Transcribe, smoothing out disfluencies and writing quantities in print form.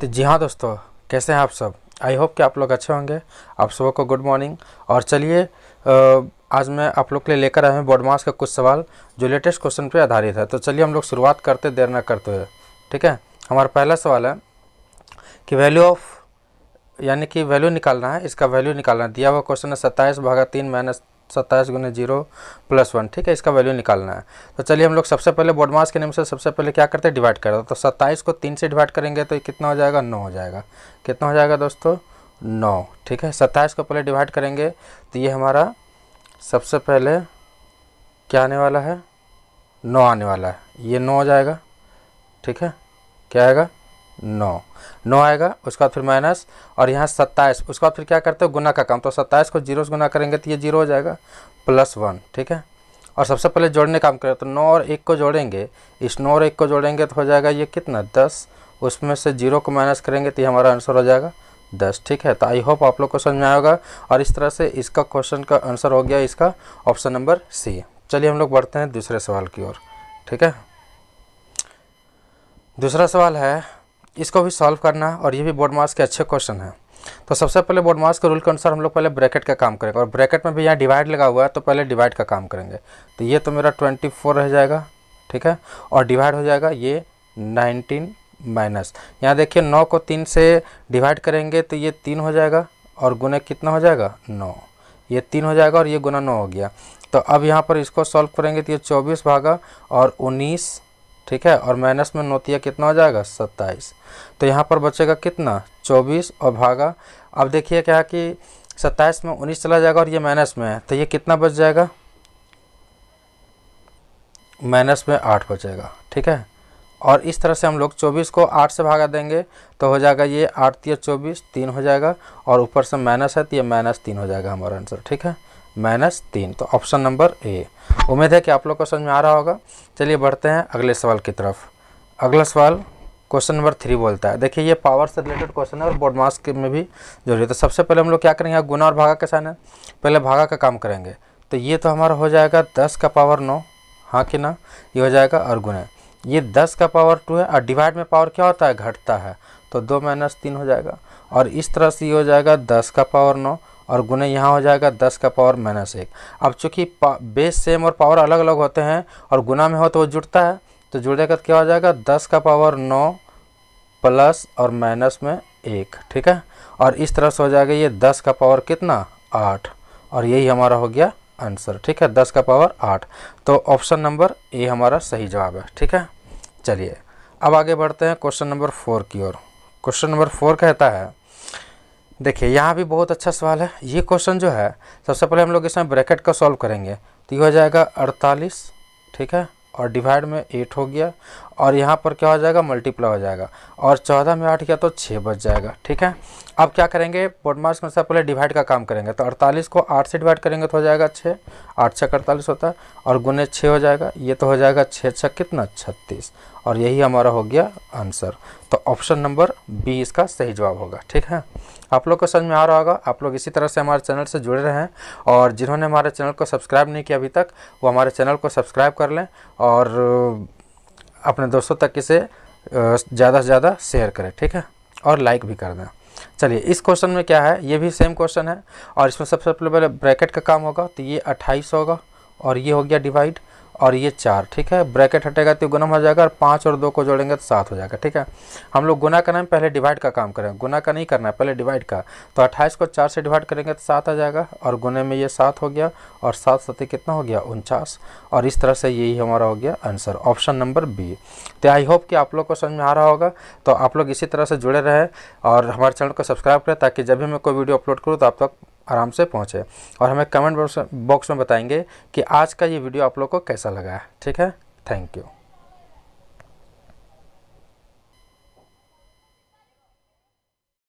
तो जी हाँ दोस्तों, कैसे हैं आप सब। आई होप कि आप लोग अच्छे होंगे। आप सबों को गुड मॉर्निंग। और चलिए आज मैं आप लोग के लिए लेकर आया हूँ बोर्ड मास का कुछ सवाल जो लेटेस्ट क्वेश्चन पे आधारित है। तो चलिए हम लोग शुरुआत करते देर न करते हुए। ठीक है, हमारा पहला सवाल है कि वैल्यू ऑफ यानी कि वैल्यू निकालना है, इसका वैल्यू निकालना है। दिया हुआ क्वेश्चन है 27/3 माइनस 27 × 0 + 1। ठीक है, इसका वैल्यू निकालना है। तो चलिए हम लोग सबसे पहले बोर्ड मास के नियम से सबसे पहले क्या करते हैं, डिवाइड करते हैं। तो 27 को 3 से डिवाइड करेंगे तो ये कितना हो जाएगा, 9 हो जाएगा। कितना हो जाएगा दोस्तों, 9। ठीक है, 27 को पहले डिवाइड करेंगे तो ये हमारा सबसे पहले क्या आने वाला है, 9 आने वाला है। ये 9 हो जाएगा। ठीक है, क्या आएगा, 9 आएगा। उसके बाद फिर माइनस और यहाँ 27। उसके बाद फिर क्या करते हो, गुना का काम। तो 27 को 0 से गुना करेंगे तो ये 0 हो जाएगा +1। ठीक है, और सबसे पहले जोड़ने का काम करें तो 9 और 1 को जोड़ेंगे। इस 9 और 1 को जोड़ेंगे तो हो जाएगा ये कितना, 10। उसमें से 0 को माइनस करेंगे तो ये हमारा आंसर हो जाएगा 10। ठीक है, तो आई होप आप लोग को समझ में आया होगा। और इस तरह से इसका क्वेश्चन का आंसर हो गया इसका ऑप्शन नंबर सी। चलिए हम लोग बढ़ते हैं दूसरे सवाल की ओर। ठीक है, दूसरा सवाल है, इसको भी सॉल्व करना है और ये भी बोर्ड मास के अच्छे क्वेश्चन हैं। तो सबसे पहले बोर्ड मास के रूल के अनुसार हम लोग पहले ब्रैकेट का काम करेंगे। और ब्रैकेट में भी यहाँ डिवाइड लगा हुआ है तो पहले डिवाइड का काम करेंगे। तो ये तो मेरा 24 रह जाएगा। ठीक है, और डिवाइड हो जाएगा ये 19 माइनस, यहाँ देखिए 9 को 3 से डिवाइड करेंगे तो ये 3 हो जाएगा। और गुना कितना हो जाएगा, 9। ये 3 हो जाएगा और ये गुना 9 हो गया। तो अब यहाँ पर इसको सॉल्व करेंगे तो ये 24/19। ठीक है, और माइनस में नोतिया कितना हो जाएगा, 27। तो यहाँ पर बचेगा कितना, 24 और भागा। अब देखिए क्या कि 27 में 19 चला जाएगा और ये माइनस में है तो ये कितना बच जाएगा, माइनस में 8 बचेगा। ठीक है, और इस तरह से हम लोग 24 को 8 से भागा देंगे तो हो जाएगा ये 8 × 24 3 हो जाएगा। और ऊपर से माइनस है तो ये -3 हो जाएगा हमारा आंसर। ठीक है, -3। तो ऑप्शन नंबर ए। उम्मीद है कि आप लोग को समझ में आ रहा होगा। चलिए बढ़ते हैं अगले सवाल की तरफ। अगला सवाल क्वेश्चन नंबर 3 बोलता है, देखिए ये पावर से रिलेटेड क्वेश्चन है और बोर्ड मास के में भी जरूरी है। तो सबसे पहले हम लोग क्या करेंगे, गुना और भागा के साइन है, पहले भागा का काम करेंगे। तो ये तो हमारा हो जाएगा 10⁻9, हाँ कि ना, ये हो जाएगा। और गुना ये 10⁻2 है। और डिवाइड में पावर क्या होता है, घटता है। तो 2 - 3 हो जाएगा। और इस तरह से ये हो जाएगा 10⁻9 और गुने यहाँ हो जाएगा 10⁻−1। अब चूँकि बेस सेम और पावर अलग अलग होते हैं और गुना में हो तो वो जुड़ता है, तो जुड़ेगा तो क्या हो जाएगा 10⁻9 प्लस और माइनस में 1। ठीक है, और इस तरह से हो जाएगा ये 10 का पावर कितना, 8। और यही हमारा हो गया आंसर। ठीक है, 10 का पावर 8। तो ऑप्शन नंबर ए हमारा सही जवाब है। ठीक है, चलिए अब आगे बढ़ते हैं क्वेश्चन नंबर 4 की ओर। क्वेश्चन नंबर 4 कहता है, देखिए यहाँ भी बहुत अच्छा सवाल है। ये क्वेश्चन जो है सबसे पहले हम लोग इसमें ब्रैकेट का सॉल्व करेंगे तो ये हो जाएगा 48। ठीक है, और डिवाइड में 8 हो गया। और यहाँ पर क्या हो जाएगा, मल्टीप्लाई हो जाएगा। और 14 में 8 किया तो 6 बच जाएगा। ठीक है, अब क्या करेंगे, बोर्ड मास के अनुसार पहले डिवाइड का काम करेंगे। तो 48 को 8 से डिवाइड करेंगे तो हो जाएगा 6। 8 6 48 होता है और गुने 6 हो जाएगा। ये तो हो जाएगा 6 6 कितना, 36। और यही हमारा हो गया आंसर। तो ऑप्शन नंबर बी इसका सही जवाब होगा। ठीक है, आप लोग को समझ में आ रहा होगा। आप लोग इसी तरह से हमारे चैनल से जुड़े रहें और जिन्होंने हमारे चैनल को सब्सक्राइब नहीं किया अभी तक, वो हमारे चैनल को सब्सक्राइब कर लें और अपने दोस्तों तक इसे ज़्यादा से ज़्यादा शेयर करें। ठीक है, और लाइक भी कर दें। चलिए इस क्वेश्चन में क्या है, ये भी सेम क्वेश्चन है और इसमें सबसे पहले ब्रैकेट का काम होगा। तो ये 28 होगा और ये हो गया डिवाइड और ये 4। ठीक है, ब्रैकेट हटेगा तो गुना हो जाएगा और 5 और 2 को जोड़ेंगे तो 7 हो जाएगा। ठीक है, हम लोग गुना करना है, पहले डिवाइड का काम करें। गुना का नहीं करना है, पहले डिवाइड का। तो 28 को 4 से डिवाइड करेंगे तो 7 आ जाएगा और गुने में ये 7 हो गया और 7 7 कितना हो गया, 49। और इस तरह से यही हमारा हो गया आंसर, ऑप्शन नंबर बी। तो आई होप कि आप लोग को समझ में आ रहा होगा। तो आप लोग इसी तरह से जुड़े रहें और हमारे चैनल को सब्सक्राइब करें ताकि जब भी मैं कोई वीडियो अपलोड करूँ तो आप तक आराम से पहुँचे। और हमें कमेंट बॉक्स में बताएंगे कि आज का ये वीडियो आप लोग को कैसा लगा है। ठीक है, थैंक यू।